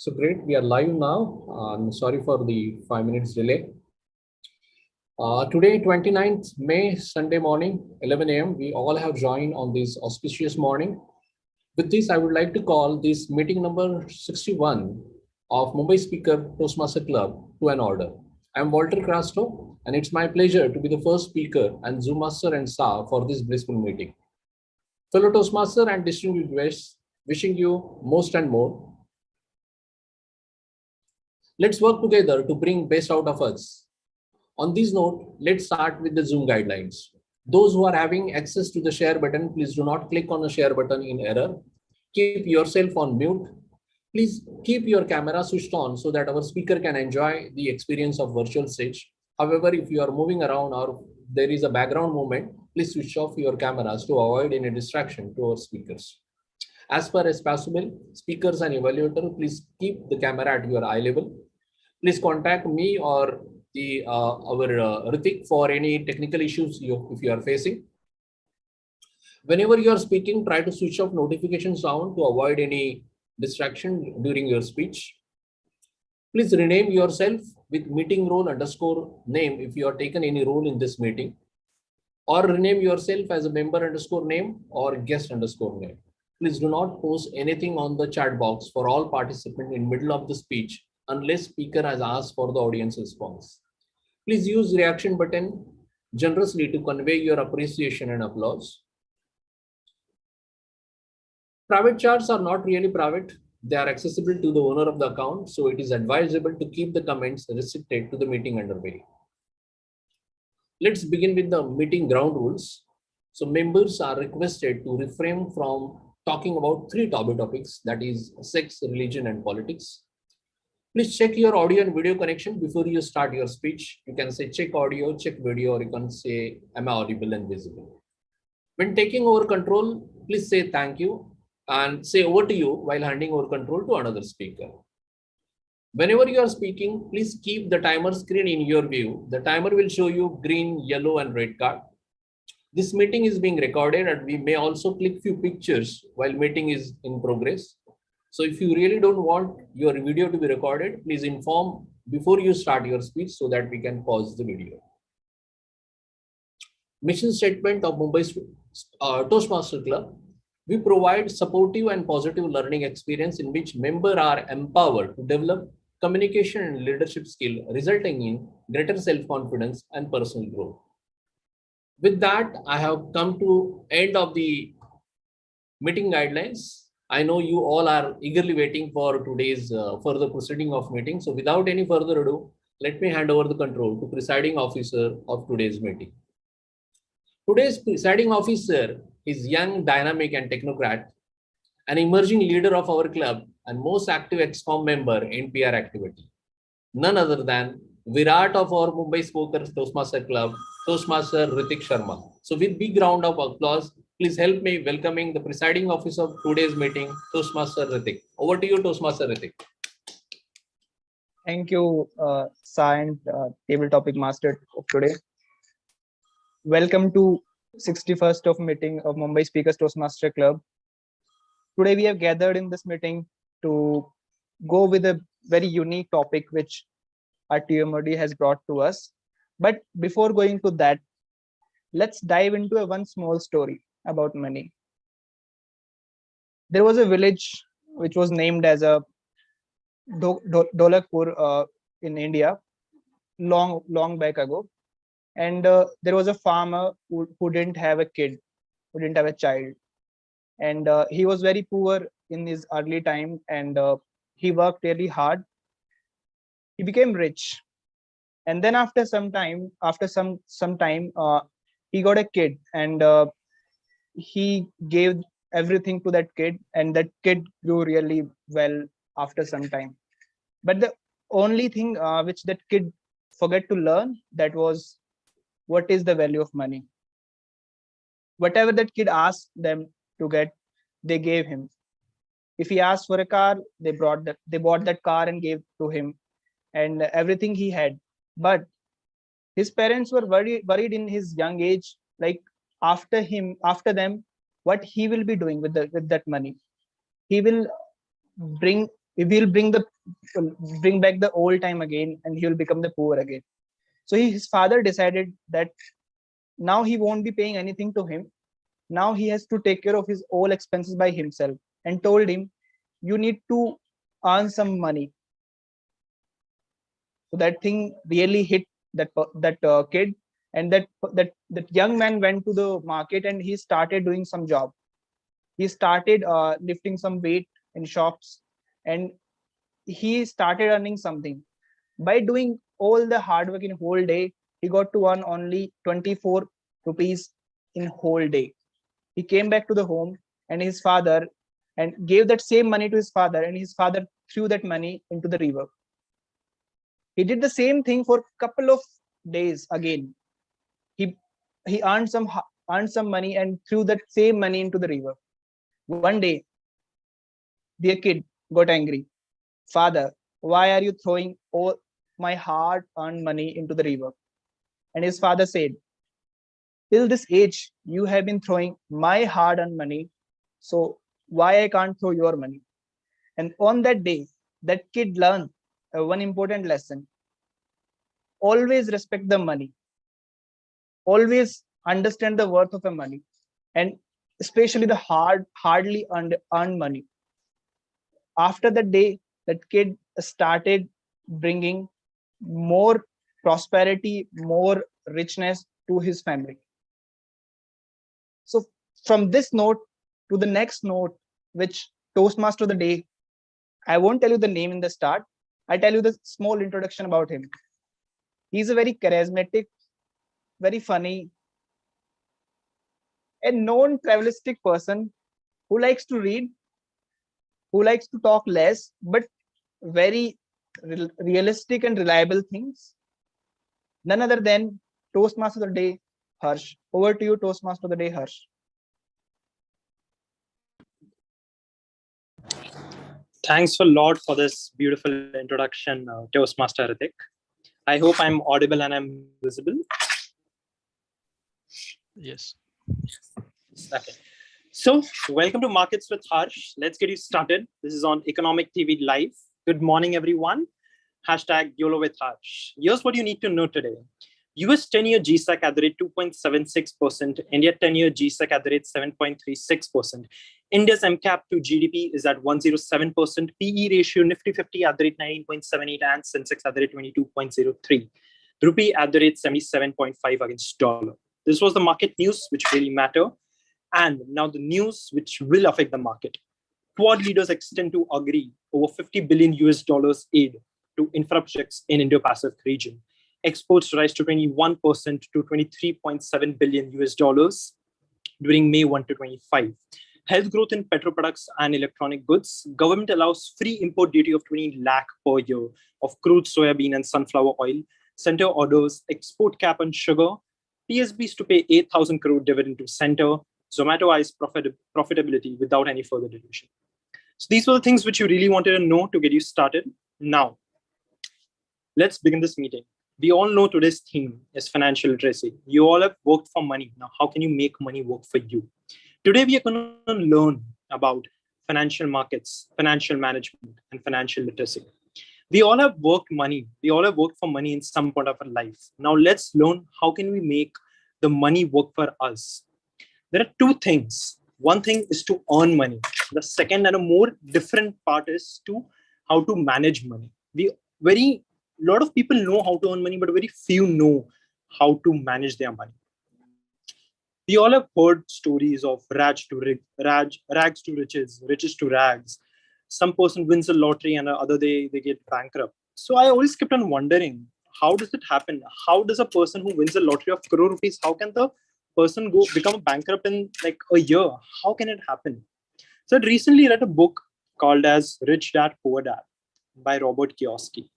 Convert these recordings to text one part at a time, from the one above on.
So great, we are live now. I'm sorry for the 5 minutes delay. Today, 29th May, Sunday morning, 11 a.m. We all have joined on this auspicious morning. With this, I would like to call this meeting number 61 of Mumbai Speaker Toastmaster Club to an order. I'm Walter Crasto, and it's my pleasure to be the first speaker and Zoom master and star for this blissful meeting. Fellow Toastmaster and distinguished guests, wishing you most and more. Let's work together to bring best out of us. On this note, let's start with the Zoom guidelines. Those who are having access to the share button, please do not click on the share button in error. Keep yourself on mute. Please keep your camera switched on so that our speaker can enjoy the experience of virtual stage. However, if you are moving around or there is a background movement, please switch off your cameras to avoid any distraction to our speakers. As far as possible, speakers and evaluator, please keep the camera at your eye level. Please contact me or our Ritik for any technical issues if you are facing. Whenever you are speaking, try to switch off notification sound to avoid any distraction during your speech. Please rename yourself with meeting role _ name if you are taken any role in this meeting, or rename yourself as a member _ name or guest _ name. Please do not post anything on the chat box for all participants in middle of the speech unless speaker has asked for the audience response. Please use reaction button generously to convey your appreciation and applause. Private chats are not really private. They are accessible to the owner of the account, so it is advisable to keep the comments restricted to the meeting underway. Let's begin with the meeting ground rules. So members are requested to refrain from talking about 3 topics, that is sex, religion, and politics. Please check your audio and video connection before you start your speech. You can say check audio, check video, or you can say am I audible and visible. When taking over control, please say thank you and say over to you while handing over control to another speaker. Whenever you are speaking, please keep the timer screen in your view. The timer will show you green, yellow, and red card. This meeting is being recorded and we may also click few pictures while meeting is in progress. So if you really don't want your video to be recorded, please inform before you start your speech so that we can pause the video. Mission statement of Mumbai Toastmaster Club. We provide supportive and positive learning experience in which members are empowered to develop communication and leadership skill, resulting in greater self-confidence and personal growth. With that, I have come to end of the meeting guidelines. I know you all are eagerly waiting for today's further proceeding of meeting. So without any further ado, let me hand over the control to presiding officer of today's meeting. Today's presiding officer is young, dynamic, and technocrat, an emerging leader of our club and most active ExCom member in PR activity. None other than Virat of our Mumbai Speaker Toastmaster Club, Toastmaster Ritik Sharma. So with big round of applause, please help me welcoming the presiding officer of today's meeting, Toastmaster Ritik. Over to you, Toastmaster Ritik. Thank you, Science Table Topic Master of today. Welcome to 61st of meeting of Mumbai Speakers Toastmaster Club. Today we have gathered in this meeting to go with a very unique topic which I TMoD has brought to us. But before going to that, let's dive into one small story about money. There was a village which was named as a Dholakpur in India long back ago. And there was a farmer who didn't have a kid, who didn't have a child. And he was very poor in his early time, and he worked really hard. He became rich. And then after some time, he got a kid, and he gave everything to that kid, and that kid grew really well after some time. But the only thing which that kid forgot to learn, that was what is the value of money. Whatever that kid asked them to get, they gave him. If he asked for a car, they bought that car and gave to him, and everything he had. But his parents were worried in his young age, like after them, what he will be doing with that money. He will bring will bring back the old time again, and he will become the poor again. So his father decided that now he won't be paying anything to him. Now he has to take care of his all expenses by himself, and told him, you need to earn some money. So that thing really hit that kid, and that young man went to the market and he started doing some job. He started lifting some weight in shops, and he started earning something. By doing all the hard work in whole day, he got to earn only 24 rupees in whole day. He came back to the home and his father and gave that same money to his father, and his father threw that money into the river. He did the same thing for a couple of days again. He earned some money and threw that same money into the river. One day, the kid got angry. Father, why are you throwing all my hard-earned money into the river? And his father said, till this age, you have been throwing my hard-earned money, so why I can't throw your money? And on that day, that kid learned one important lesson. Always respect the money. Always understand the worth of the money, and especially the hardly earned money. After that day, that kid started bringing more prosperity, more richness to his family. So from this note to the next note, which Toastmaster of the day, I won't tell you the name in the start. I tell you the small introduction about him. He's a very charismatic, very funny, a non-travelistic person who likes to read, who likes to talk less, but very realistic and reliable things. None other than Toastmaster of the day, Harsh. Over to you, Toastmaster of the day, Harsh. Thanks a lot for this beautiful introduction, Toastmaster Ritik. I hope I'm audible and I'm visible. Yes. Okay. So, welcome to Markets with Harsh. Let's get you started. This is on Economic TV Live. Good morning, everyone. Hashtag YOLO with Harsh. Here's what you need to know today. US 10-year GSEC at the rate 2.76%, India 10-year GSEC at the rate 7.36%. India's MCAP to GDP is at 107%, PE ratio Nifty 50 at the rate 19.78 and Sensex at the rate 22.03. Rupee at the rate 77.5 against dollar. This was the market news which really matter. And now the news which will affect the market. Quad leaders extend to agree over 50 billion US dollars aid to infra projects in Indo-Pacific region. Exports rise to 21% to 23.7 billion US dollars during May 1 to 25. Health growth in petro products and electronic goods. Government allows free import duty of 20 lakh per year of crude soybean and sunflower oil. Center orders export cap on sugar. PSBs to pay 8,000 crore dividend to center. Zomato eyes profitability without any further dilution. So these were the things which you really wanted to know to get you started. Now, let's begin this meeting. We all know today's theme is financial literacy. You all have worked for money. Now, how can you make money work for you? Today, we are going to learn about financial markets, financial management, and financial literacy. We all have worked money. We all have worked for money in some point of our life. Now, let's learn how can we make the money work for us. There are two things. One thing is to earn money. The second and a more different part is to how to manage money. A lot of people know how to earn money, but very few know how to manage their money. We all have heard stories of rags to riches, riches to rags. Some person wins a lottery and the other day they get bankrupt. So I always kept on wondering, how does it happen? How does a person who wins a lottery of crore rupees, how can the person become bankrupt in like a year? How can it happen? So I recently read a book called as Rich Dad, Poor Dad by Robert Kiyosaki.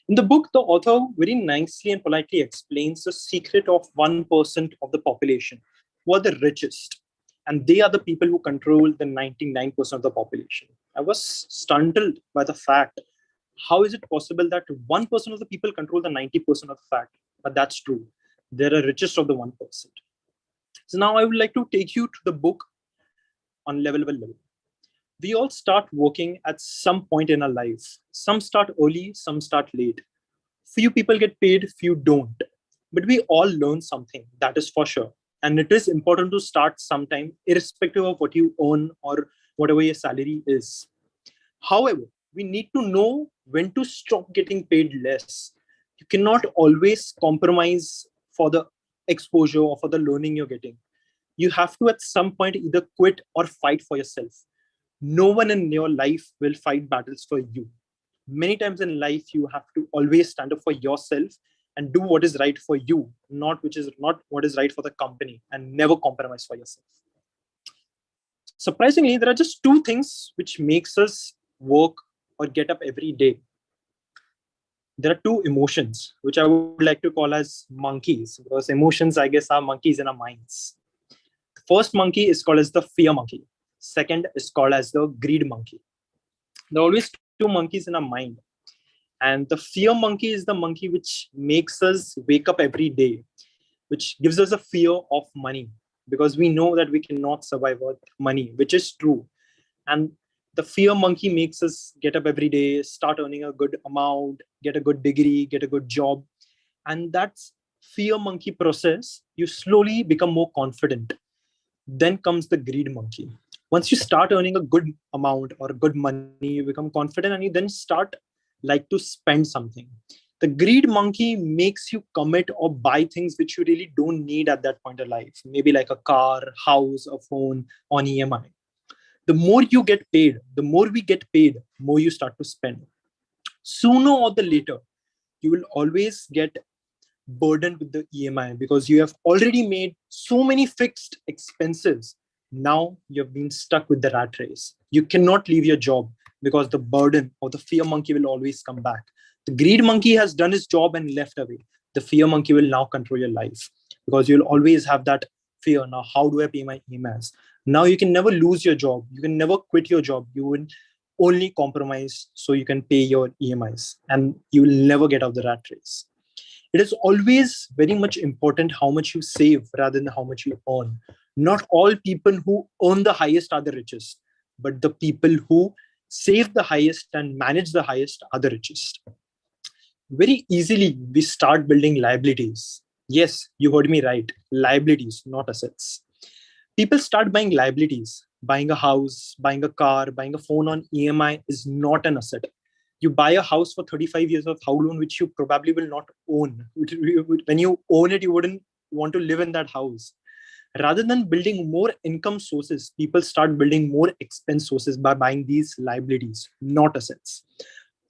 In the book, the author very nicely and politely explains the secret of 1% of the population, who are the richest. And they are the people who control the 99% of the population. I was startled by the fact, how is it possible that 1% of the people control the 90% of the fact? But that's true. They're the richest of the 1%. So now I would like to take you to the book on level by level. We all start working at some point in our life. Some start early, some start late. Few people get paid, few don't. But we all learn something, that is for sure. And it is important to start sometime, irrespective of what you earn or whatever your salary is. However, we need to know when to stop getting paid less. You cannot always compromise for the exposure or for the learning you're getting. You have to at some point either quit or fight for yourself. No one in your life will fight battles for you. Many times in life, you have to always stand up for yourself and do what is right for you, not what is right for the company, and never compromise for yourself. Surprisingly, there are just two things which makes us work or get up every day. There are two emotions which I would like to call as monkeys, because emotions, I guess, are monkeys in our minds. The first monkey is called as the fear monkey. Second is called as the greed monkey. There are always two monkeys in our mind. And the fear monkey is the monkey which makes us wake up every day, which gives us a fear of money, because we know that we cannot survive with money, which is true. And the fear monkey makes us get up every day, start earning a good amount, get a good degree, get a good job. And that's fear monkey process. You slowly become more confident. Then comes the greed monkey. Once you start earning a good amount or good money, you become confident and you then start like to spend something. The greed monkey makes you commit or buy things which you really don't need at that point of life. Maybe like a car, house, a phone on EMI. The more you get paid, the more we get paid, more you start to spend. Sooner or the later, you will always get burdened with the EMI because you have already made so many fixed expenses. Now you've been stuck with the rat race. You cannot leave your job because the burden or the fear monkey will always come back. The greed monkey has done his job and left away. The fear monkey will now control your life because you'll always have that fear. Now, how do I pay my EMIs? Now you can never lose your job. You can never quit your job. You will only compromise so you can pay your EMIs, and you will never get out of the rat race. It is always very much important how much you save rather than how much you earn. Not all people who earn the highest are the richest, but the people who save the highest and manage the highest are the richest. Very easily, we start building liabilities. Yes, you heard me right. Liabilities, not assets. People start buying liabilities. Buying a house, buying a car, buying a phone on EMI is not an asset. You buy a house for 35 years of house loan, which you probably will not own. When you own it, you wouldn't want to live in that house. Rather than building more income sources, people start building more expense sources by buying these liabilities, not assets.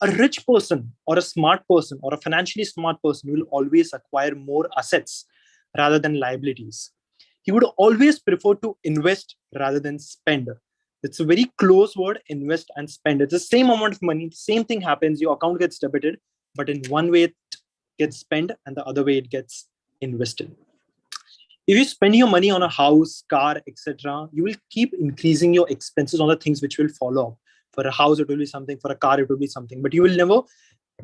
A rich person or a smart person or a financially smart person will always acquire more assets rather than liabilities. He would always prefer to invest rather than spend. It's a very close word, invest and spend. It's the same amount of money. The same thing happens. Your account gets debited, but in one way it gets spent and the other way it gets invested. If you spend your money on a house, car, etc., you will keep increasing your expenses on the things which will follow up. For a house, it will be something. For a car, it will be something. But you will never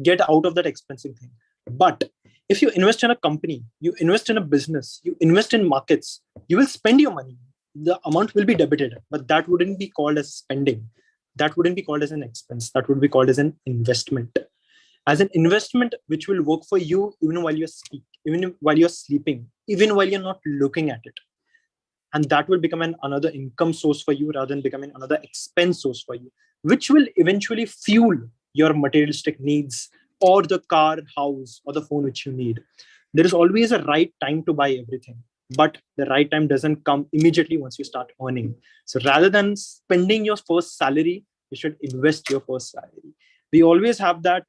get out of that expensive thing. But if you invest in a company, you invest in a business, you invest in markets, you will spend your money. The amount will be debited, but that wouldn't be called as spending. That wouldn't be called as an expense. That would be called as an investment. As an investment which will work for you even while you're sleeping, even while you're not looking at it. And that will become another income source for you rather than becoming another expense source for you, which will eventually fuel your materialistic needs or the car, house, or the phone which you need. There is always a right time to buy everything, but the right time doesn't come immediately once you start earning. So rather than spending your first salary, you should invest your first salary. We always have that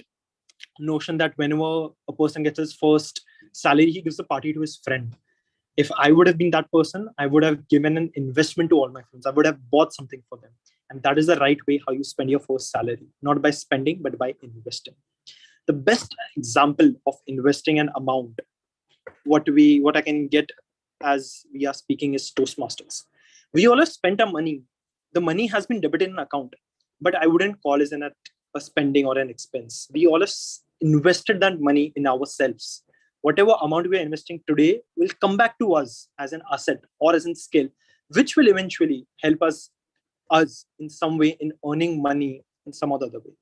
notion that whenever a person gets his first salary, he gives a party to his friend. If I would have been that person, I would have given an investment to all my friends. I would have bought something for them. And that is the right way how you spend your first salary, not by spending, but by investing. The best example of investing an amount, what I can get as we are speaking is Toastmasters. We all have spent our money. The money has been debited in an account, but I wouldn't call it a spending or an expense. We all have invested that money in ourselves. Whatever amount we are investing today will come back to us as an asset or as a skill, which will eventually help us us in some way in earning money in some other way.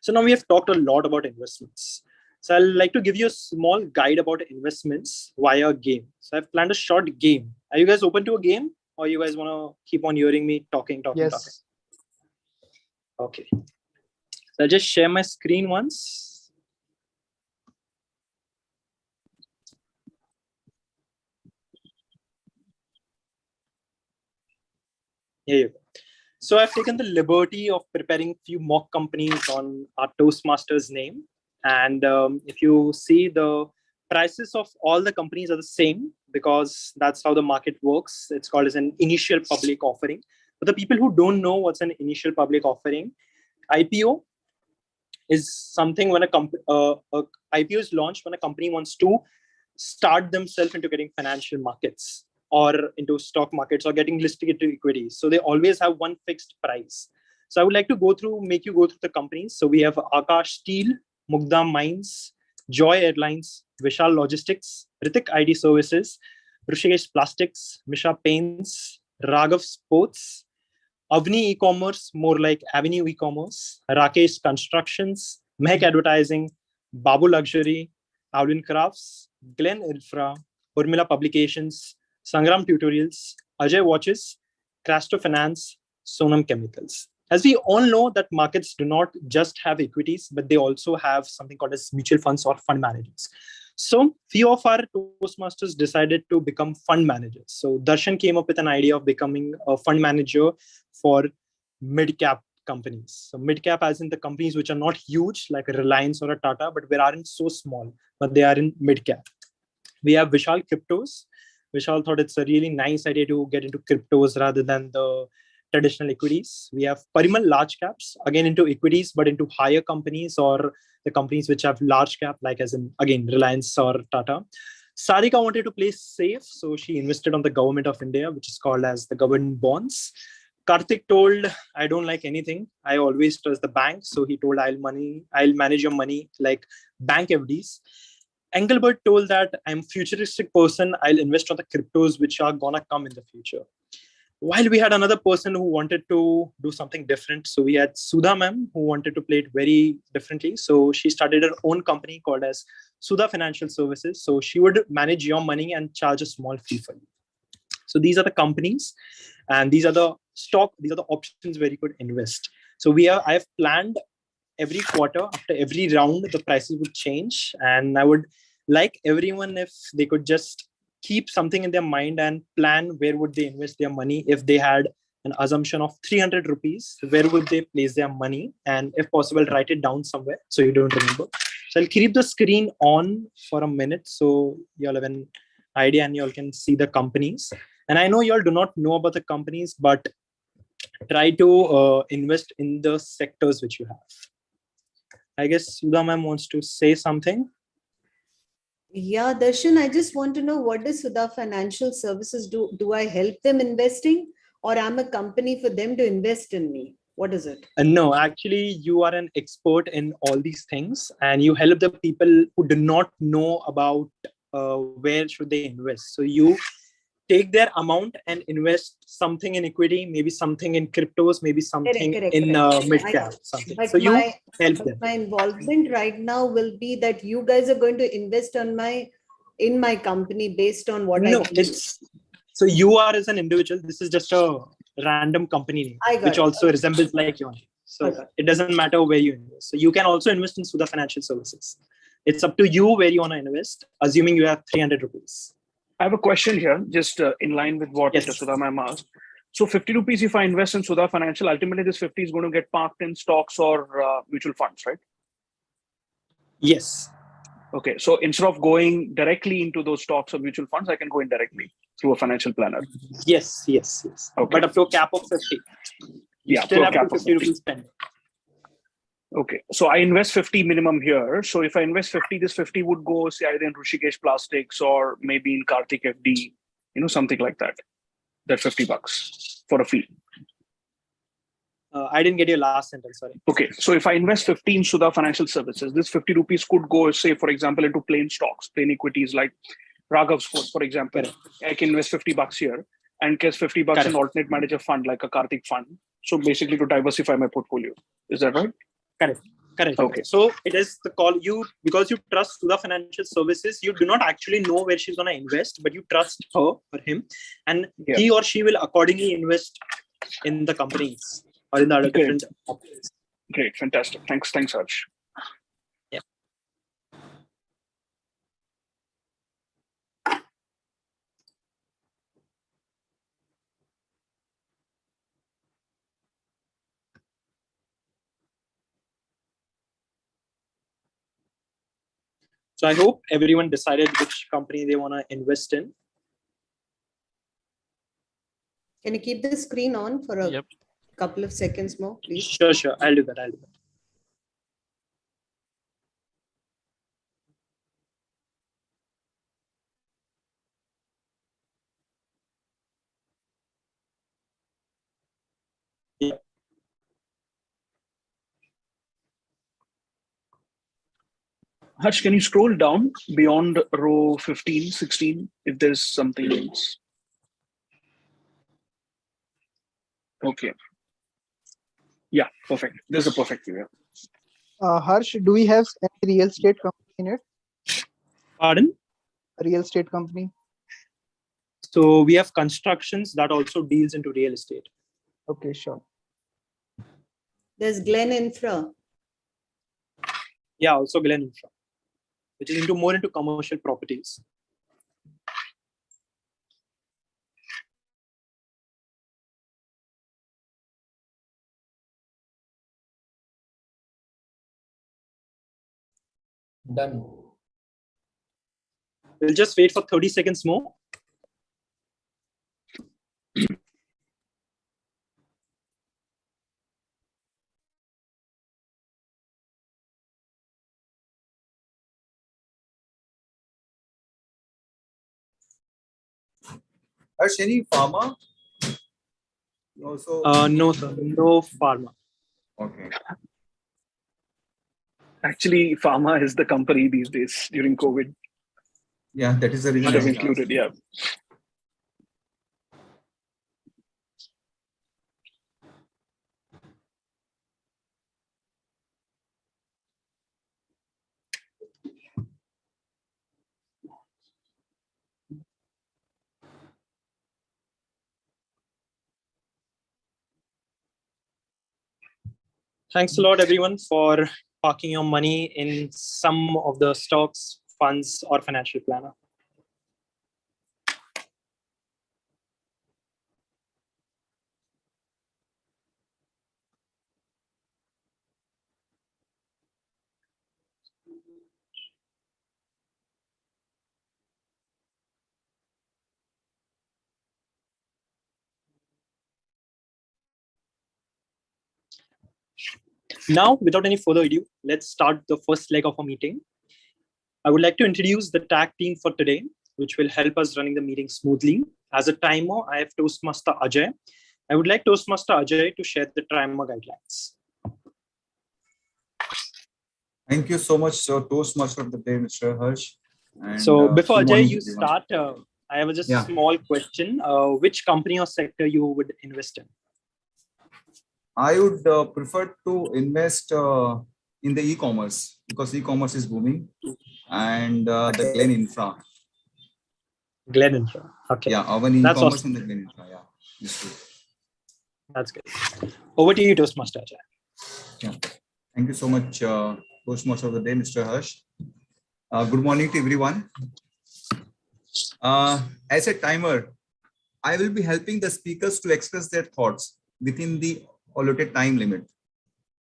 So now we have talked a lot about investments. So I'd like to give you a small guide about investments via a game. So I've planned a short game. Are you guys open to a game, or you guys want to keep on hearing me talking? Yes. Okay. So I'll just share my screen once. Here you go. So I've taken the liberty of preparing a few mock companies on our Toastmasters name. And if you see, the prices of all the companies are the same because that's how the market works. It's called as an initial public offering. For the people who don't know what's an initial public offering, IPO is something when a IPO is launched when a company wants to start themselves into getting financial markets or into stock markets or getting listed into equities. So they always have one fixed price. So I would like to make you go through the companies. So we have Akash Steel, Mugdha Mines, Joy Airlines, Vishal Logistics, Ritik ID Services, Rishikesh Plastics, Misha Paints, Raghav Sports, Avni E-commerce, more like Avenue E-commerce, Rakesh Constructions, Mehak Advertising, Babu Luxury, Avlin Crafts, Glen Infra, Urmila Publications, Sangram Tutorials, Ajay Watches, Crasto Finance, Sonam Chemicals. As we all know that markets do not just have equities, but they also have something called as mutual funds or fund managers. So few of our Toastmasters decided to become fund managers. So Darshan came up with an idea of becoming a fund manager for mid-cap companies. So mid-cap as in the companies which are not huge like a Reliance or a Tata, but they aren't so small, but they are in mid-cap. We have Vishal Cryptos. Vishal thought it's a really nice idea to get into cryptos rather than the traditional equities. We have Parimal large caps, again into equities, but into higher companies or the companies which have large cap, like as in, again, Reliance or Tata. Sarika wanted to play safe, so she invested on the government of India, which is called as the government bonds. Karthik told, I don't like anything. I always trust the bank. So he told, I'll manage your money like bank FDs. Engelbert told that I'm a futuristic person. I'll invest on the cryptos which are gonna come in the future. While we had another person who wanted to do something different. So we had Sudha ma'am who wanted to play it very differently. So she started her own company called as Sudha Financial Services. So she would manage your money and charge a small fee for you. So these are the companies and these are the options where you could invest. So I have planned every quarter, after every round, the prices would change. And I would like everyone if they could just keep something in their mind and plan where would they invest their money. If they had an assumption of 300 rupees, where would they place their money? And if possible, write it down somewhere so you don't remember. So I'll keep the screen on for a minute so you'll have an idea and y'all can see the companies. And I know y'all do not know about the companies, but try to invest in the sectors which you have. I guess Sudha ma'am wants to say something. Yeah, Darshan, I just want to know, what does Sudha Financial Services do? Do I help them investing, or I'm a company for them to invest in me? What is it? No, actually, you are an expert in all these things and you help the people who do not know about where should they invest. So you take their amount and invest something in equity, maybe something in cryptos, maybe something in mid-cap. So you help them. My involvement right now will be that you guys are going to invest in my company based on what I do. So you are as an individual, this is just a random company name, which also resembles like your name. So it doesn't matter where you invest. So you can also invest in Sudha Financial Services. It's up to you where you want to invest, assuming you have 300 rupees. I have a question here, just in line with what Sudha ma'am asked. So 50 rupees, if I invest in Sudha Financial, ultimately this 50 is going to get parked in stocks or mutual funds, right? Yes. Okay. So instead of going directly into those stocks or mutual funds, I can go indirectly through a financial planner. Yes. Okay. But up to a cap of 50. Yeah, still have 50 rupees spend. Okay, so I invest 50 minimum here. So if I invest 50, this 50 would go, say, either in Rishikesh Plastics or maybe in Karthik FD, something like that. That $50 for a fee. I didn't get your last sentence, sorry. Okay, so if I invest 50 in Sudha Financial Services, this 50 rupees could go, say, for example, into plain stocks, plain equities like Raghav's, for example. I can invest $50 here. and guess $50 in Correct. alternate manager fund, like a Karthik fund. So basically to diversify my portfolio. Is that right? Correct. Okay. So it is the call because you trust Sudha Financial Services, you do not actually know where she's going to invest, but you trust her or him, and he or she will accordingly invest in the companies or in the other different companies. Great. Fantastic. Thanks, Harsh. Yeah. So I hope everyone decided which company they want to invest in. Can you keep the screen on for a couple of seconds more, please? Sure. I'll do that. Yeah. Harsh, can you scroll down beyond row 15, 16, if there's something else? Okay. Yeah, perfect. This is a perfect view. Harsh, do we have any real estate company in it? Pardon? A real estate company? So we have constructions that also deals into real estate. Okay, sure. There's Glen Infra. Yeah, also Glen Infra, which is more into commercial properties. Done. We'll just wait for 30 seconds more. Harsh, any pharma? No, so No, sir. No pharma. okay. Actually, pharma is the company these days during COVID. Yeah, that is the reason Should have I included, asked. yeah. Thanks a lot, everyone, for parking your money in some of the stocks, funds, or financial planner. Now, without any further ado, let's start the first leg of our meeting. I would like to introduce the tag team for today, which will help us running the meeting smoothly. As a timer, I have Toastmaster Ajay. I would like Toastmaster Ajay to share the timer guidelines. Thank you so much, Toastmaster of the day, Mr. Harsh. And, so before good Ajay, morning, you everyone. start, I have just a small question. Which company or sector you would invest in? I would prefer to invest in the e-commerce because e-commerce is booming, and the Glen Infra. Glen Infra. Okay. Yeah, our e-commerce awesome. and the Glen Infra. Yeah, that's good. Over to you, Toastmaster Ajay. Yeah, thank you so much, Toastmaster of the day, Mr. Harsh. Good morning to everyone. As a timer, I will be helping the speakers to express their thoughts within the allotted time limit.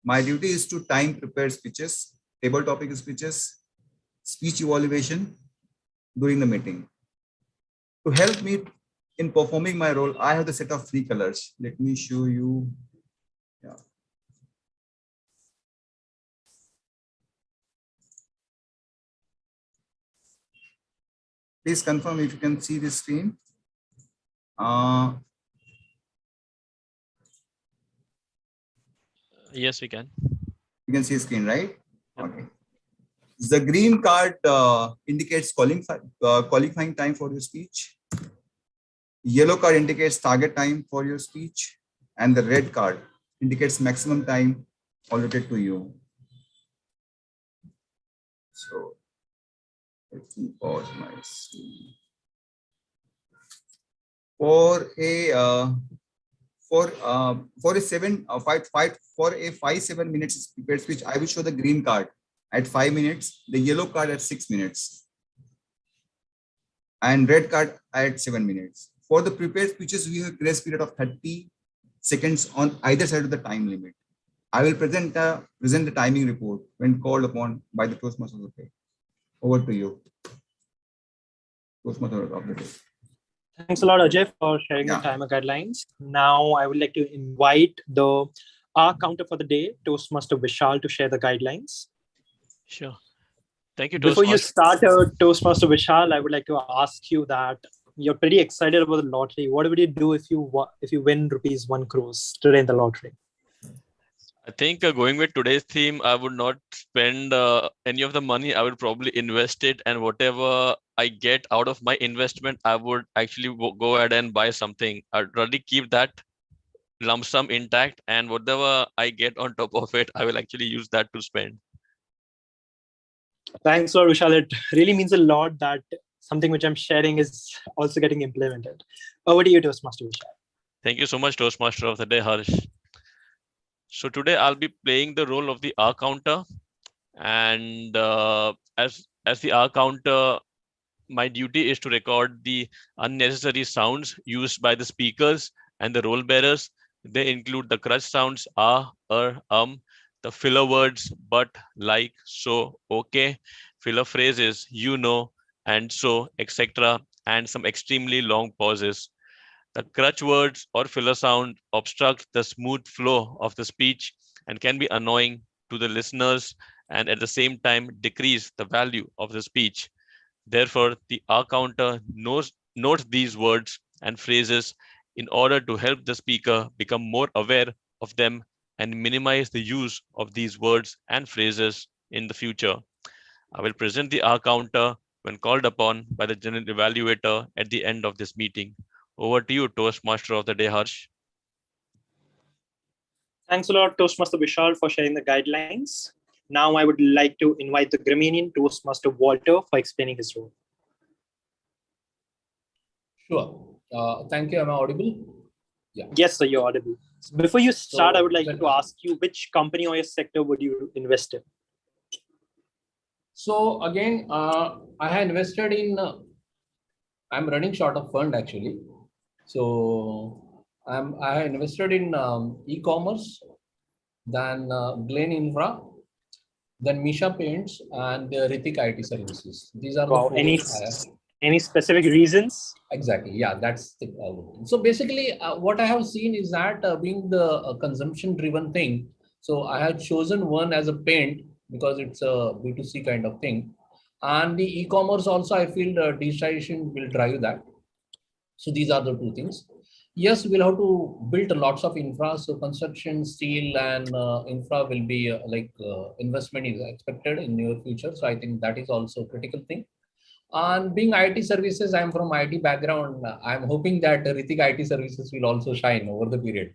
My duty is to time prepare speeches, table topic speeches, speech evaluation during the meeting. To help me in performing my role, I have the set of 3 colors. Let me show you. Yeah. Please confirm if you can see the screen. Yes, we can. You can see the screen, right? Okay. The green card indicates qualifying time for your speech. Yellow card indicates target time for your speech, and the red card indicates maximum time allotted to you. So let me pause my screen. For a 5-7 minutes prepared speech, I will show the green card at 5 minutes, the yellow card at 6 minutes, and red card at 7 minutes. For the prepared speeches, we have a grace period of 30 seconds on either side of the time limit. I will present the timing report when called upon by the Toastmasters of the day. Over to you, Toastmaster of the day. Thanks a lot, Ajay, for sharing the Yeah. timer guidelines. Now, I would like to invite the counter for the day, Toastmaster Vishal, to share the guidelines. Sure. Thank you, Before you Toastmaster. start, Toastmaster Vishal, I would like to ask you that you're pretty excited about the lottery. What would you do if you win rupees 1 crore today in the lottery? I think going with today's theme, I would not spend any of the money. I would probably invest it, and whatever I get out of my investment, I would actually go ahead and buy something. I'd rather keep that lump sum intact, and whatever I get on top of it, I will actually use that to spend. Thanks a lot, Vishal. It really means a lot that something which I'm sharing is also getting implemented. Over to you, Toastmaster Vishal. Thank you so much, Toastmaster of the day, Harsh. So today I'll be playing the role of the R counter, and as the R counter, my duty is to record the unnecessary sounds used by the speakers and the role bearers. They include the crutch sounds the filler words but, like, so, okay, filler phrases, you know, and so, etc., and some extremely long pauses. The crutch words or filler sound obstruct the smooth flow of the speech and can be annoying to the listeners, and at the same time decrease the value of the speech. Therefore, the R counter notes these words and phrases in order to help the speaker become more aware of them and minimize the use of these words and phrases in the future. I will present the R counter when called upon by the general evaluator at the end of this meeting. Over to you, Toastmaster of the day, Harsh. Thanks a lot, Toastmaster Vishal, for sharing the guidelines. Now I would like to invite the Gramenian Toastmaster Walter for explaining his role. Sure. Thank you. Am I audible? Yeah. Yes, sir, you're audible. So before you start, So, I would like to ask you which company or your sector would you invest in? So again, I have invested in, I'm running short of fund actually. So I have invested in e-commerce, then Glen Infra, then Misha Paints, and Ritik IT Services. These are the Wow, four I have. any specific reasons? Exactly. Yeah, that's the so basically what I have seen is that being the consumption driven thing. So I have chosen one as a paint because it's a B2C kind of thing. And the e-commerce also, I feel digitization will drive that. So these are the two things. Yes, we'll have to build lots of infra. So construction, steel, and infra will be investment is expected in near future. So I think that is also a critical thing. And being IT services, I'm from IT background. I'm hoping that Ritik IT services will also shine over the period.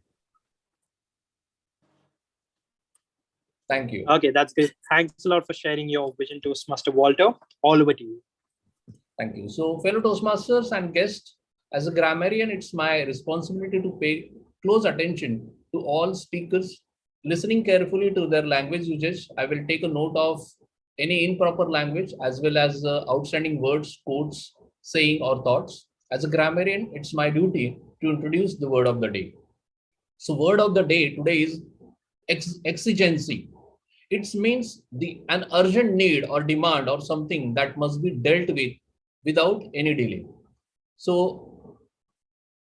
Thank you. Okay, that's good. Thanks a lot for sharing your vision, Toastmaster Walter. All over to you. Thank you. So fellow Toastmasters and guests, as a grammarian, it's my responsibility to pay close attention to all speakers, listening carefully to their language usage. I will take a note of any improper language as well as outstanding words, quotes, saying, or thoughts. As a grammarian, it's my duty to introduce the word of the day. So word of the day today is exigency. It means an urgent need or demand or something that must be dealt with without any delay. So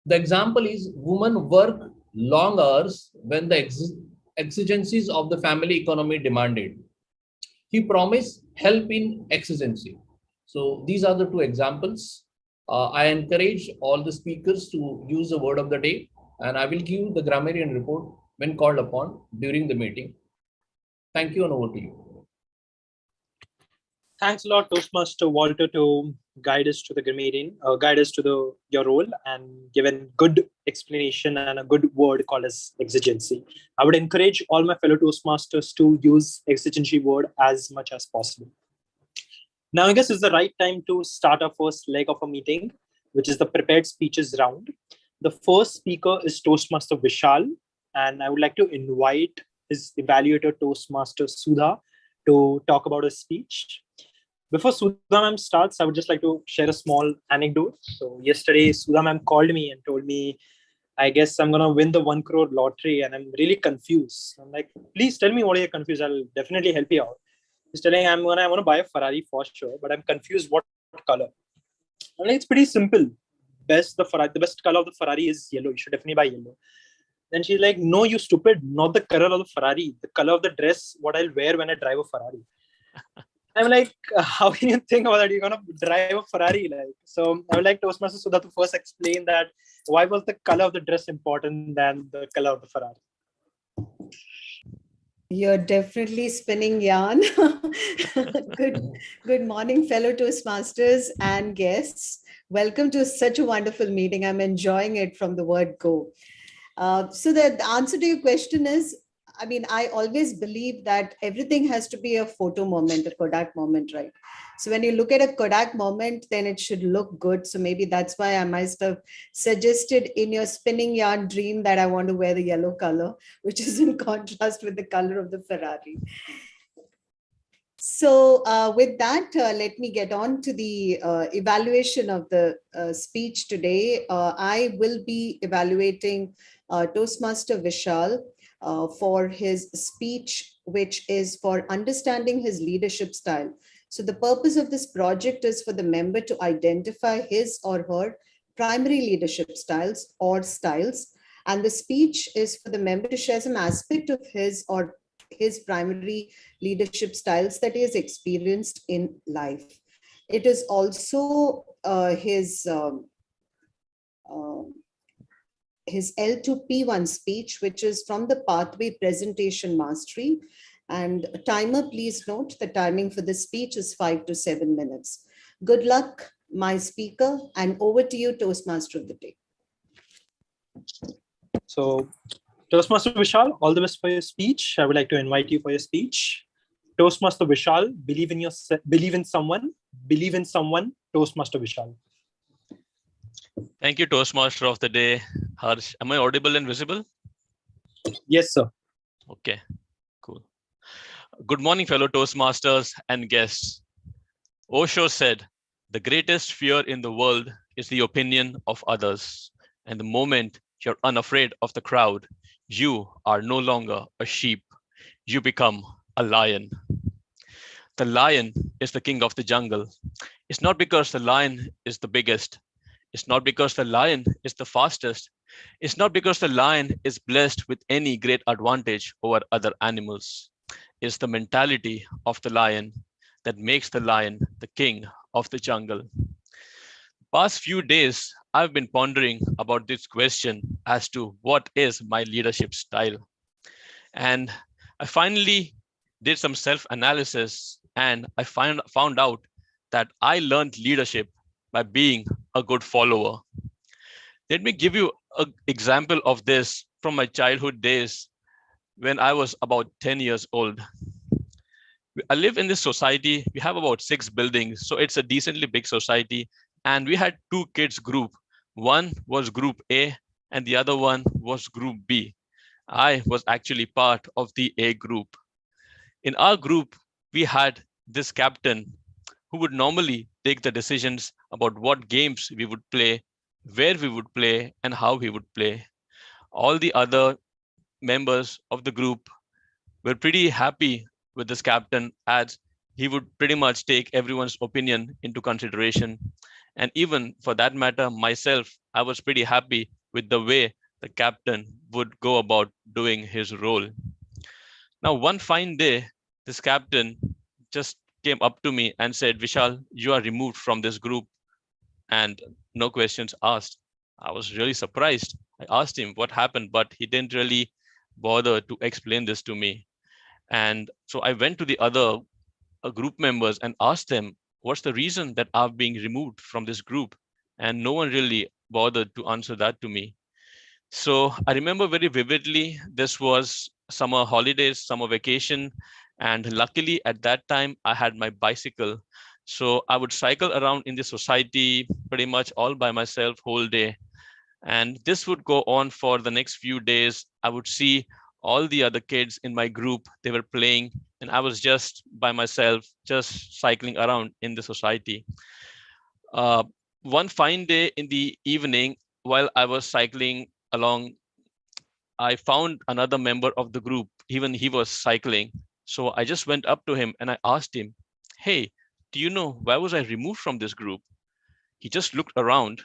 the example is women work long hours when the exigencies of the family economy demanded. He promised help in exigency. So these are the two examples. I encourage all the speakers to use the word of the day, and I will give the grammarian report when called upon during the meeting. Thank you, and over to you. Thanks a lot, Toastmaster Walter, to guide us to the meeting, guide us to your role, and given good explanation and a good word called as exigency. I would encourage all my fellow Toastmasters to use exigency word as much as possible. Now, I guess it's the right time to start our first leg of a meeting, which is the prepared speeches round. The first speaker is Toastmaster Vishal, and I would like to invite his evaluator, Toastmaster Sudha, to talk about his speech. Before Sudha ma'am starts, I would just like to share a small anecdote. So yesterday, Sudha ma'am called me and told me, I guess I'm going to win the 1 crore lottery and I'm really confused. I'm like, please tell me what you're confused. I'll definitely help you out. She's telling I want to buy a Ferrari for sure, but I'm confused what color. I'm like, it's pretty simple. The best color of the Ferrari is yellow. You should definitely buy yellow. Then she's like, no, you stupid, not the color of the Ferrari, the color of the dress, what I'll wear when I drive a Ferrari. I'm like, how can you think about that? You're gonna drive a Ferrari, like. So I would like Toastmaster Sudha to first explain that why was the color of the dress important than the color of the Ferrari? You're definitely spinning yarn. Good morning, fellow Toastmasters and guests. Welcome to such a wonderful meeting. I'm enjoying it from the word go. So the answer to your question is, I mean, I always believe that everything has to be a photo moment, a Kodak moment, right? So when you look at a Kodak moment, then it should look good. So maybe that's why I must have suggested in your spinning yarn dream that I want to wear the yellow color, which is in contrast with the color of the Ferrari. So with that, let me get on to the evaluation of the speech today. I will be evaluating Toastmaster Vishal for his speech, which is for understanding his leadership style. So the purpose of this project is for the member to identify his or her primary leadership styles or styles. And the speech is for the member to share some aspect of his or his primary leadership styles that he has experienced in life. It is also his L2P1 speech, which is from the Pathway Presentation Mastery. And timer, please note the timing for this speech is 5 to 7 minutes. Good luck, my speaker, and over to you, Toastmaster of the day. So, Toastmaster Vishal, all the best for your speech. I would like to invite you for your speech. Toastmaster Vishal, believe in someone, Toastmaster Vishal. Thank you, Toastmaster of the day, Harsh. Am I audible and visible? Yes, sir. Okay, cool. Good morning, fellow Toastmasters and guests. Osho said, the greatest fear in the world is the opinion of others. And the moment you're unafraid of the crowd, you are no longer a sheep. You become a lion. The lion is the king of the jungle. It's not because the lion is the biggest. It's not because the lion is the fastest. It's not because the lion is blessed with any great advantage over other animals. It's the mentality of the lion that makes the lion the king of the jungle. Past few days, I've been pondering about this question as to what is my leadership style. And I finally did some self-analysis and I found out that I learned leadership by being a good follower. Let me give you an example of this from my childhood days when I was about 10 years old. I live in this society. We have about 6 buildings, so it's a decently big society. And we had 2 kids group. One was group A and the other one was group B. I was actually part of the A group. In our group, we had this captain who would normally take the decisions about what games we would play, where we would play, and how we would play. All the other members of the group were pretty happy with this captain, as he would pretty much take everyone's opinion into consideration. And even for that matter, myself, I was pretty happy with the way the captain would go about doing his role. Now, one fine day, this captain just came up to me and said, Vishal, you are removed from this group, and no questions asked. I was really surprised. I asked him what happened, but he didn't really bother to explain this to me. And so I went to the other group members and asked them, what's the reason that I'm being removed from this group? And no one really bothered to answer that to me. So I remember very vividly, this was summer holidays, summer vacation. And luckily at that time, I had my bicycle. So I would cycle around in the society pretty much all by myself whole day. And this would go on for the next few days. I would see all the other kids in my group, they were playing, and I was just by myself, just cycling around in the society. Uh, One fine day in the evening, while I was cycling along, I found another member of the group, even he was cycling. So I just went up to him and I asked him, hey, do you know why was I removed from this group? He just looked around,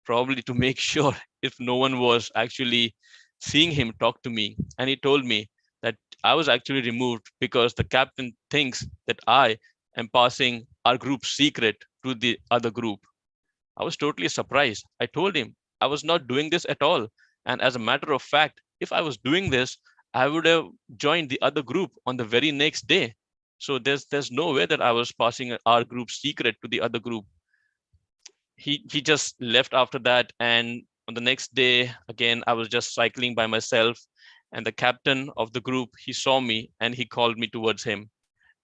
probably to make sure if no one was actually seeing him talk to me. And he told me that I was actually removed because the captain thinks that I am passing our group's secret to the other group. I was totally surprised. I told him I was not doing this at all. And as a matter of fact, if I was doing this, I would have joined the other group on the very next day. So there's no way that I was passing our group's secret to the other group. He just left after that, and on the next day again I was just cycling by myself, and the captain of the group, he saw me and he called me towards him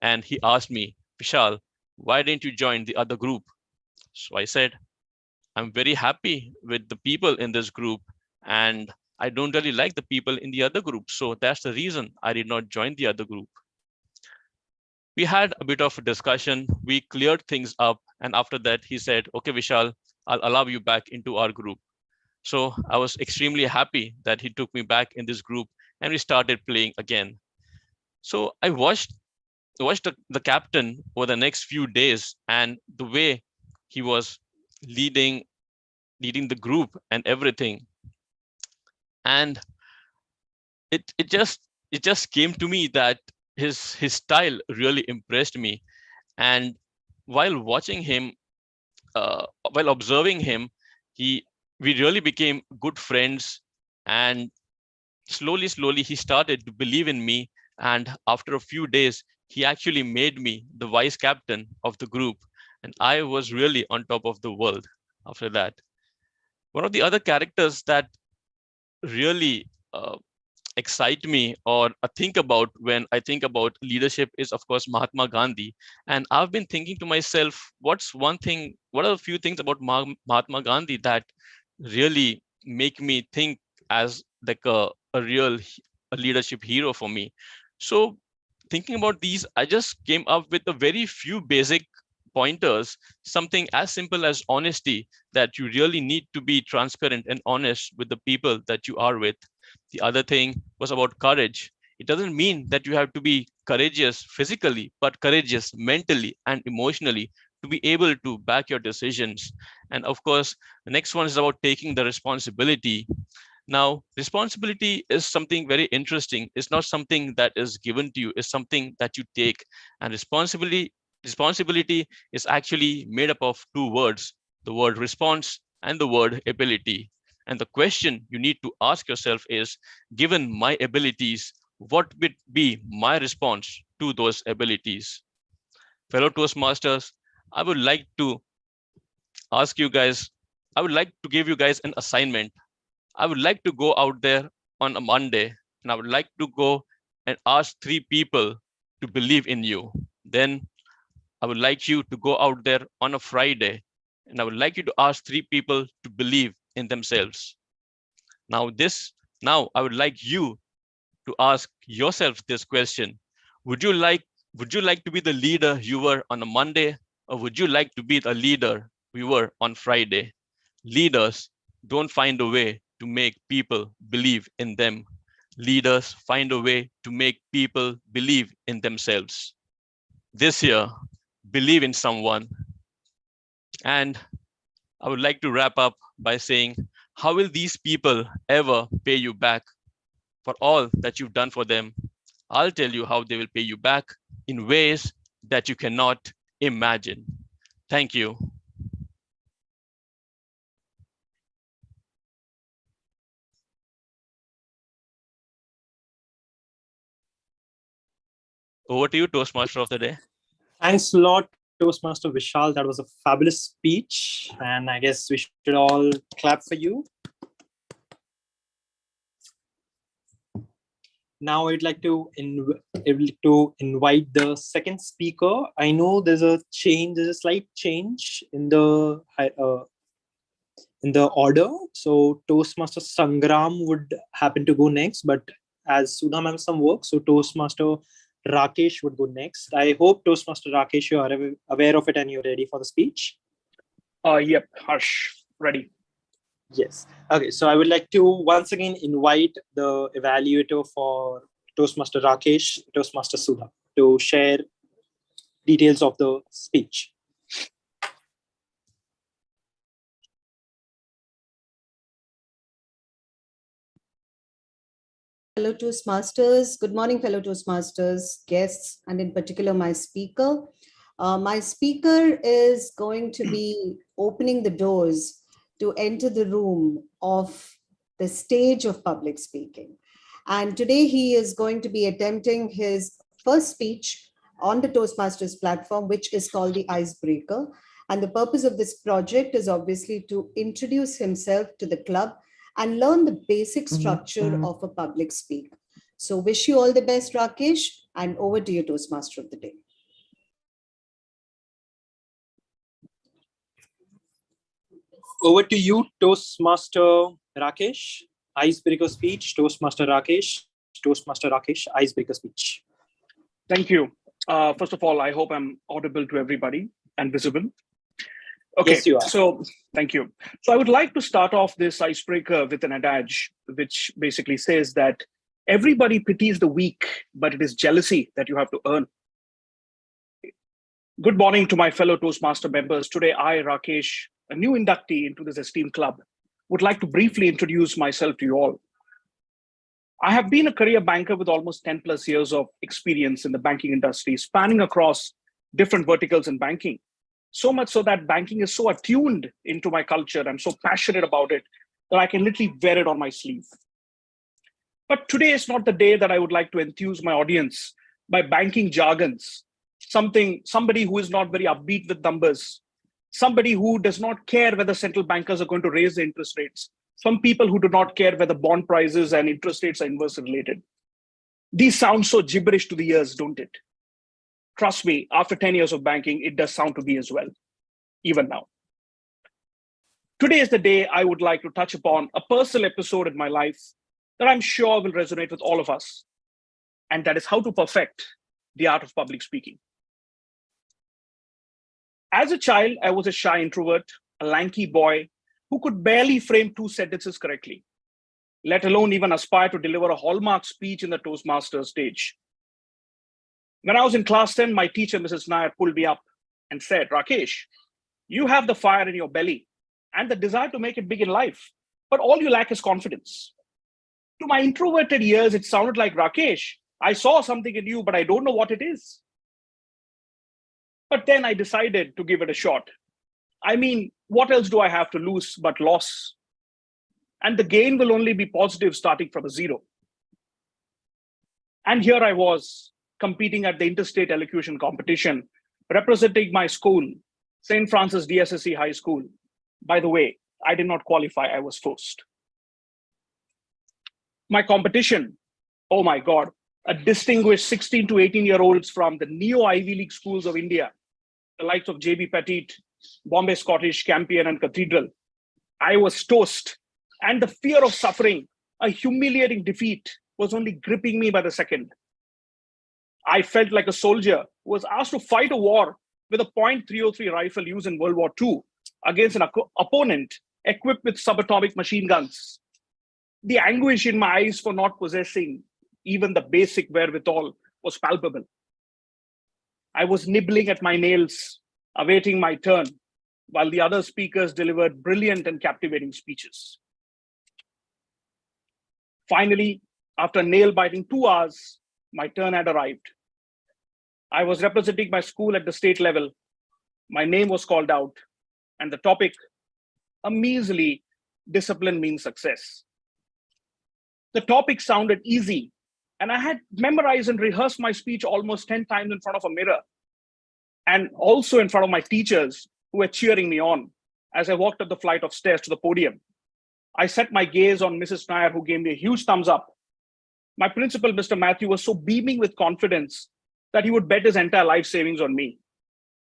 and he asked me, Vishal, why didn't you join the other group? So I said, I'm very happy with the people in this group and I don't really like the people in the other group, so that's the reason I did not join the other group. We had a bit of a discussion, we cleared things up, and after that he said, okay Vishal, I'll allow you back into our group. So I was extremely happy that he took me back in this group and we started playing again. So I watched the captain over the next few days, and the way he was leading the group and everything. And it just came to me that his style really impressed me. And while watching him, while observing him, we really became good friends. And slowly he started to believe in me. And after a few days, he actually made me the vice captain of the group. And I was really on top of the world after that. One of the other characters that really excite me or think about when I think about leadership is, of course, Mahatma Gandhi. And I've been thinking to myself, what are a few things about Mahatma Gandhi that really make me think as like a real a leadership hero for me? So thinking about these, I just came up with a very few basic pointers, something as simple as honesty, that you really need to be transparent and honest with the people that you are with. The other thing was about courage. It doesn't mean that you have to be courageous physically, but courageous mentally and emotionally to be able to back your decisions. And of course, the next one is about taking the responsibility. Now, responsibility is something very interesting. It's not something that is given to you, it's something that you take. And responsibility is actually made up of two words, the word response and the word ability. And the question you need to ask yourself is, given my abilities, what would be my response to those abilities? Fellow Toastmasters, I would like to ask you guys, I would like to give you guys an assignment. I would like to go out there on a Monday and I would like to go and ask 3 people to believe in you. Then I would like you to go out there on a Friday and I would like you to ask 3 people to believe in themselves. Now I would like you to ask yourself this question. Would you like to be the leader you were on a Monday, or would you like to be the leader we were on Friday? Leaders don't find a way to make people believe in them. Leaders find a way to make people believe in themselves. This year, believe in someone. And I would like to wrap up by saying, how will these people ever pay you back for all that you've done for them? I'll tell you how they will pay you back in ways that you cannot imagine. Thank you. Over to you, Toastmaster of the day. Thanks a lot, Toastmaster Vishal. That was a fabulous speech. And I guess we should all clap for you. Now I'd like to invite the second speaker. I know there's a slight change in the order. So Toastmaster Sangram would happen to go next, but as Sudha has some work, so Toastmaster Rakesh would go next. I hope Toastmaster Rakesh, you are aware of it and you're ready for the speech. Yep, Harsh, ready. Yes. Okay. So I would like to once again invite the evaluator for Toastmaster Rakesh, Toastmaster Sudha, to share details of the speech. Fellow Toastmasters, good morning, fellow Toastmasters, guests, and in particular my speaker. My speaker is going to be opening the doors to enter the room of the stage of public speaking. And today he is going to be attempting his first speech on the Toastmasters platform, which is called the Icebreaker. And the purpose of this project is obviously to introduce himself to the club and learn the basic structure of a public speak. So wish you all the best, Rakesh, and over to you, Toastmaster of the day. Over to you, Toastmaster Rakesh. Icebreaker speech, Toastmaster Rakesh. Toastmaster Rakesh, icebreaker speech. Thank you. First of all, I hope I'm audible to everybody and visible. Okay, Yes, you are. So thank you. So I would like to start off this icebreaker with an adage, which basically says that everybody pities the weak, but it is jealousy that you have to earn. Good morning to my fellow Toastmaster members. Today, I, Rakesh, a new inductee into this esteemed club, would like to briefly introduce myself to you all. I have been a career banker with almost 10 plus years of experience in the banking industry, spanning across different verticals in banking. So much so that banking is so attuned into my culture. I'm so passionate about it that I can literally wear it on my sleeve. But today is not the day that I would like to enthuse my audience by banking jargons, somebody who is not very upbeat with numbers, somebody who does not care whether central bankers are going to raise the interest rates, some people who do not care whether bond prices and interest rates are inversely related. These sound so gibberish to the ears, don't it? Trust me, after 10 years of banking, it does sound to me as well, even now. Today is the day I would like to touch upon a personal episode in my life that I'm sure will resonate with all of us. And that is how to perfect the art of public speaking. As a child, I was a shy introvert, a lanky boy who could barely frame 2 sentences correctly, let alone even aspire to deliver a hallmark speech in the Toastmasters stage. When I was in class 10, my teacher, Mrs. Nair, pulled me up and said, Rakesh, you have the fire in your belly and the desire to make it big in life, but all you lack is confidence. To my introverted ears, it sounded like, Rakesh, I saw something in you, but I don't know what it is. But then I decided to give it a shot. I mean, what else do I have to lose but loss? And the gain will only be positive starting from a zero. And here I was, competing at the interstate elocution competition, representing my school, St. Francis DSSC High School. By the way, I did not qualify, I was forced. My competition, oh my God, a distinguished 16 to 18-year-olds from the neo-Ivy League schools of India, the likes of J.B. Petit, Bombay Scottish, Campion, and Cathedral. I was toast, and the fear of suffering, a humiliating defeat, was only gripping me by the second. I felt like a soldier who was asked to fight a war with a .303 rifle used in World War II against an opponent equipped with subatomic machine guns. The anguish in my eyes for not possessing even the basic wherewithal was palpable. I was nibbling at my nails, awaiting my turn, while the other speakers delivered brilliant and captivating speeches. Finally, after nail-biting 2 hours, my turn had arrived. I was representing my school at the state level. My name was called out, and the topic, a measly discipline means success. The topic sounded easy, and I had memorized and rehearsed my speech almost 10 times in front of a mirror. and also in front of my teachers who were cheering me on as I walked up the flight of stairs to the podium. I set my gaze on Mrs. Nair, who gave me a huge thumbs up. My principal, Mr. Matthew, was so beaming with confidence that he would bet his entire life savings on me.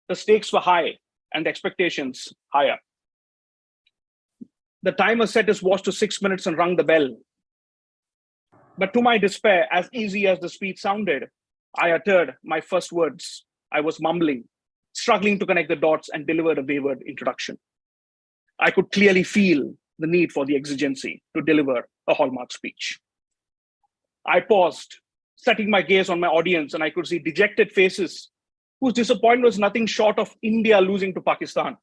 The stakes were high and the expectations higher. The timer set his watch to 6 minutes and rung the bell. But to my despair, as easy as the speech sounded, I uttered my first words. I was mumbling, struggling to connect the dots and deliver a wayward introduction. I could clearly feel the need for the exigency to deliver a hallmark speech. I paused, setting my gaze on my audience, and I could see dejected faces whose disappointment was nothing short of India losing to Pakistan.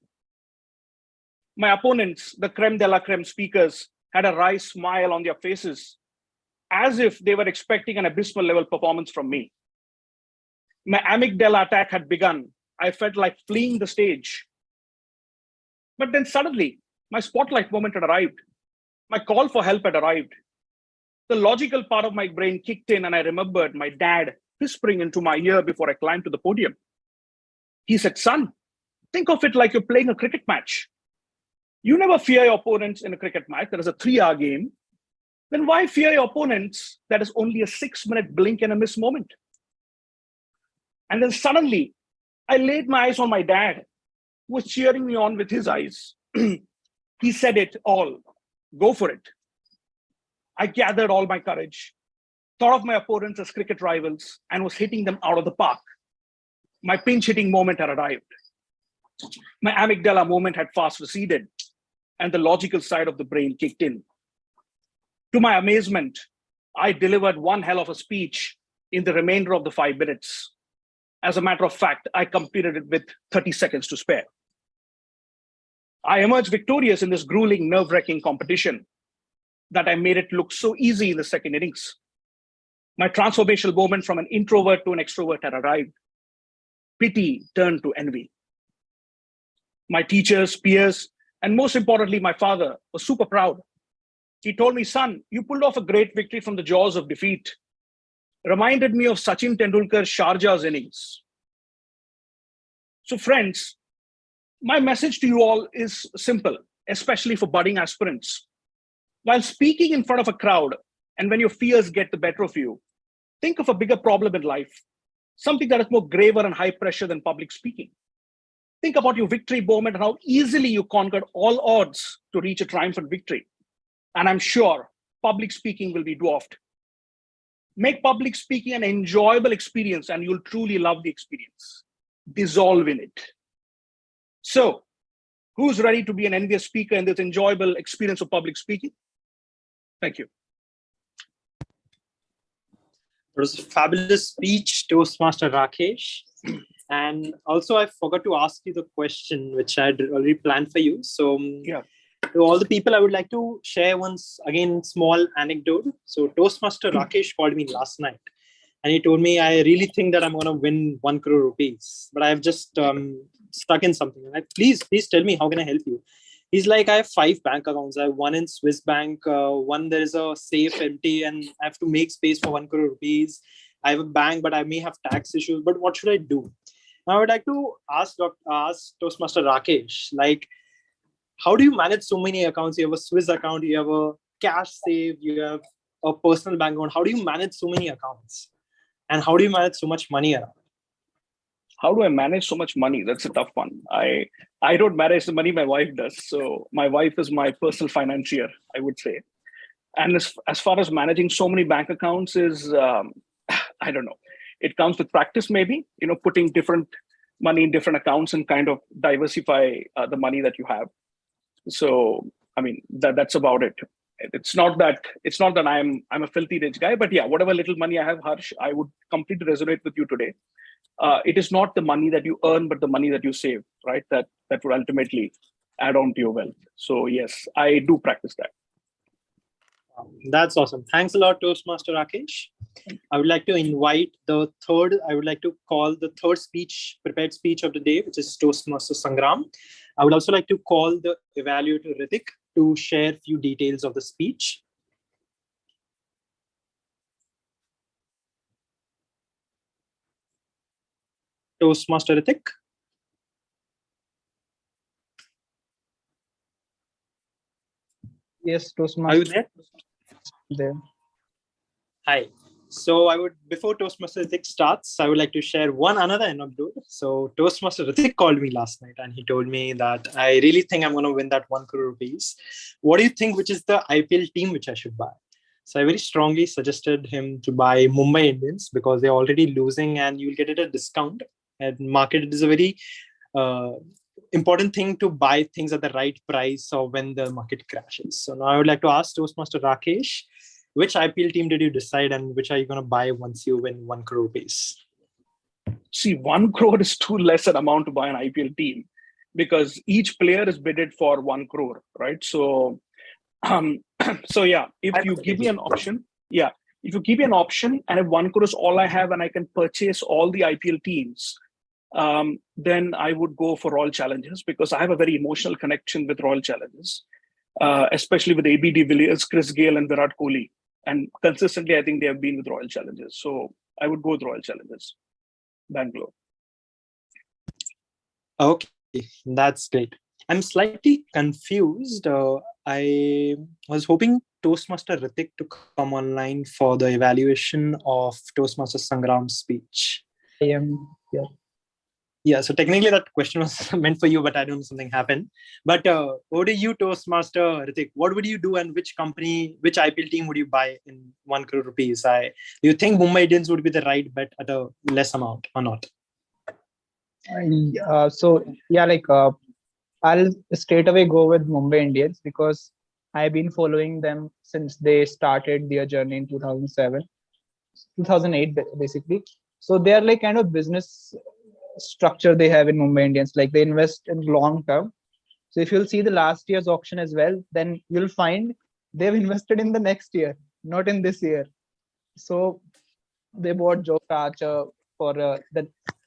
My opponents, the creme de la creme speakers, had a wry smile on their faces, as if they were expecting an abysmal level performance from me. My amygdala attack had begun. I felt like fleeing the stage. But then suddenly, my spotlight moment had arrived. My call for help had arrived. The logical part of my brain kicked in, and I remembered my dad whispering into my ear before I climbed to the podium. He said, "Son, think of it like you're playing a cricket match. You never fear your opponents in a cricket match. That is a 3-hour game. Then why fear your opponents? That is only a 6-minute blink and a miss moment." And then suddenly, I laid my eyes on my dad, who was cheering me on with his eyes. He said it all. Go for it. I gathered all my courage, thought of my opponents as cricket rivals, and was hitting them out of the park. My pinch hitting moment had arrived. My amygdala moment had fast receded, and the logical side of the brain kicked in. To my amazement, I delivered one hell of a speech in the remainder of the 5 minutes. As a matter of fact, I completed it with 30 seconds to spare. I emerged victorious in this grueling, nerve-wracking competition that I made it look so easy in the second innings. My transformational moment from an introvert to an extrovert had arrived. Pity turned to envy. My teachers, peers, and most importantly, my father was super proud. He told me, "Son, you pulled off a great victory from the jaws of defeat." Reminded me of Sachin Tendulkar's Sharjah's innings. So friends, my message to you all is simple, especially for budding aspirants. While speaking in front of a crowd, and when your fears get the better of you, think of a bigger problem in life, something that is more graver and high pressure than public speaking. Think about your victory moment and how easily you conquered all odds to reach a triumphant victory. And I'm sure public speaking will be dwarfed. Make public speaking an enjoyable experience, and you'll truly love the experience. Dissolve in it. So, who's ready to be an envious speaker in this enjoyable experience of public speaking? Thank you. It was a fabulous speech, Toastmaster Rakesh. And also, I forgot to ask you the question, which I had already planned for you. So, Yeah. To all the people, I would like to share once again small anecdote. So Toastmaster Rakesh called me last night, and he told me, "I really think that I'm going to win 1 crore rupees, but I've just stuck in something." I'm like, please tell me, how can I help you? He's like, "I have 5 bank accounts. I have one in Swiss Bank, one there is a safe empty, and I have to make space for 1 crore rupees. I have a bank, but I may have tax issues. But what should I do?" Now I would like to ask Toastmaster Rakesh, like, how do you manage so many accounts? You have a Swiss account, you have a cash save, you have a personal bank account. How do you manage so many accounts? And how do you manage so much money around? How do I manage so much money? That's a tough one. I don't manage the money, my wife does. So my wife is my personal financier, I would say. And as far as managing so many bank accounts is, I don't know. It comes with practice, maybe, putting different money in different accounts and kind of diversify the money that you have. So, I mean, that's about it. It's not that I'm a filthy rich guy, but yeah, whatever little money I have, Harsh, I would completely resonate with you today. It is not the money that you earn, but the money that you save, right? That would ultimately add on to your wealth. So yes, I do practice that. That's awesome. Thanks a lot, Toastmaster Rakesh. I would like to call the third prepared speech of the day, which is Toastmaster Sangram. I would also like to call the evaluator Ritik to share a few details of the speech. Toastmaster Ritik. Yes, Are you Toastmasters there? there. Hi. So before Toastmaster Ritik starts, I would like to share one another anecdote. So Toastmaster Ritik called me last night and he told me that I really think I'm going to win that 1 crore rupees. What do you think, which is the IPL team which I should buy? So I very strongly suggested him to buy Mumbai Indians because they're already losing and you'll get it at a discount. And market, it is a very important thing to buy things at the right price or when the market crashes. So now I would like to ask Toastmaster Rakesh, which IPL team did you decide and which are you going to buy once you win 1 crore rupees? See, 1 crore is too less an amount to buy an IPL team because each player is bidded for 1 crore, right? So, so yeah, if you give me an option, if you give me an option and if 1 crore is all I have and I can purchase all the IPL teams, then I would go for Royal Challengers because I have a very emotional connection with Royal Challengers, especially with AB de Villiers, Chris Gayle, and Virat Kohli. And consistently, I think they have been with Royal Challengers. So I would go with Royal Challengers, Bangalore. Okay, that's great. I'm slightly confused. I was hoping Toastmaster Ritik to come online for the evaluation of Toastmaster Sangram's speech. I am here. Yeah, so technically that question was meant for you, but I don't know, something happened. But what do you, Toastmaster Ritik? What would you do and which company, which IPL team would you buy in 1 crore rupees? Do you think Mumbai Indians would be the right bet at a less amount or not? I'll straight away go with Mumbai Indians because I've been following them since they started their journey in 2008, basically. So they are like kind of business structure they have in Mumbai Indians, like they invest in long term. So if you'll see the last year's auction as well, then you'll find they've invested in the next year, not in this year. So they bought Joe Archer for the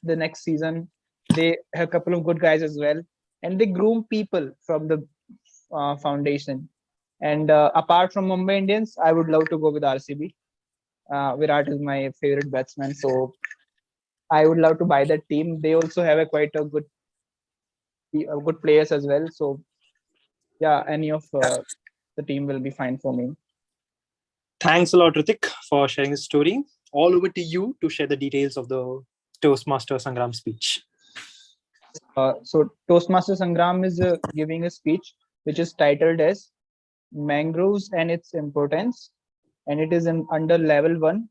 next season. They have a couple of good guys as well, and they groom people from the foundation. And apart from Mumbai Indians, I would love to go with RCB. Virat is my favorite batsman, so I would love to buy that team. They also have quite a good players as well. So yeah, any of the team will be fine for me. Thanks a lot, Ritik, for sharing the story. All over to you to share the details of the Toastmaster Sangram speech. So Toastmaster Sangram is giving a speech which is titled as Mangroves and Its Importance, and it is under level 1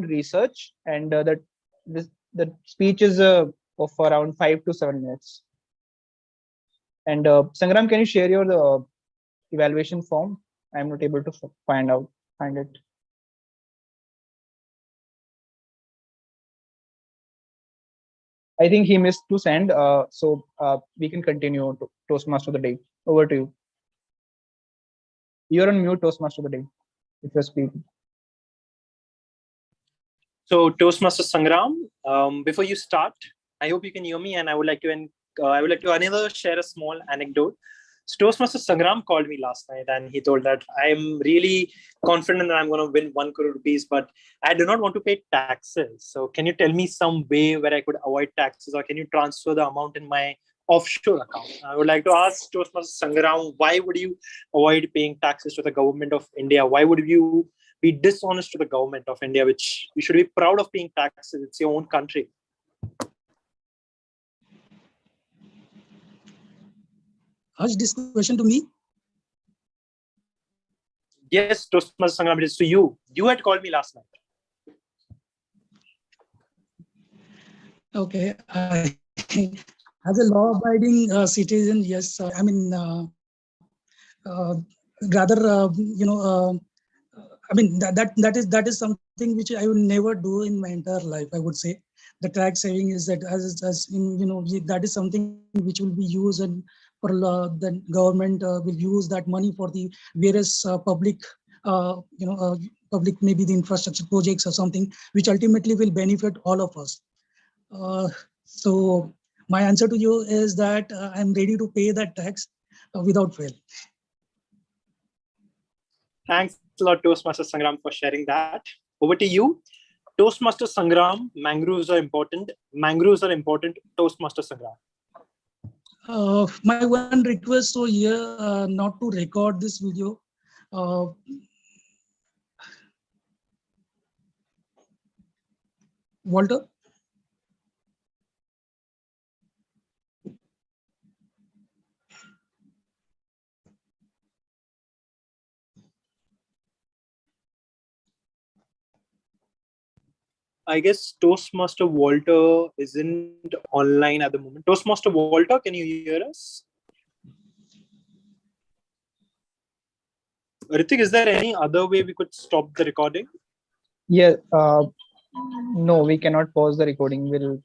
research, and the speech is of around 5 to 7 minutes. And Sangram, can you share your evaluation form? I'm not able to find it. I think he missed to send. So we can continue to Toastmaster of the day. Over to you. You're on mute, Toastmaster of the day, if you're speaking. So Toastmaster Sangram, before you start, I hope you can hear me, and I would like to another share a small anecdote. So Toastmaster Sangram called me last night and he told that I'm really confident that I'm going to win 1 crore rupees, but I do not want to pay taxes. So can you tell me some way where I could avoid taxes, or can you transfer the amount in my offshore account? I would like to ask Toastmaster Sangram, why would you avoid paying taxes to the government of India? Why would you be dishonest to the government of India, which you should be proud of paying taxes? It's your own country. Ask this question to me? Yes, Toastmaster Sangram, it is to you. You had called me last night. Okay. As a law-abiding citizen, yes, that is something which I will never do in my entire life. I would say the tax saving is that that is something which will be used, and for the government will use that money for the various public, maybe the infrastructure projects or something, which ultimately will benefit all of us. So my answer to you is that I'm ready to pay that tax without fail. Thanks a lot, Toastmaster Sangram, for sharing that. Over to you. Toastmaster Sangram, mangroves are important. Mangroves are important, Toastmaster Sangram. My one request over here, not to record this video. Walter? I guess Toastmaster Walter isn't online at the moment. Toastmaster Walter, can you hear us? Ritik, is there any other way we could stop the recording? Yeah. No, we cannot pause the recording. We'll.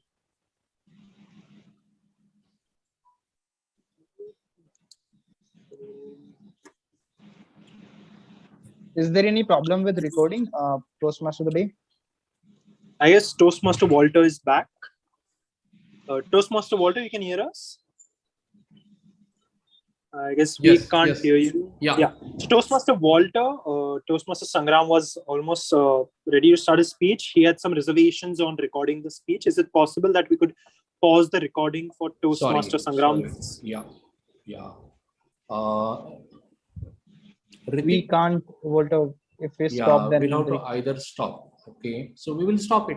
Is there any problem with recording? Toastmaster of the day. I guess Toastmaster Walter is back. Toastmaster Walter, you can hear us? I guess we can't hear you. Yeah. So Toastmaster Walter, Toastmaster Sangram was almost ready to start his speech. He had some reservations on recording the speech. Is it possible that we could pause the recording for Toastmaster Sangram? Yeah. We can't, Walter. If we stop, then we'll have to either stop. Okay, so we will stop it.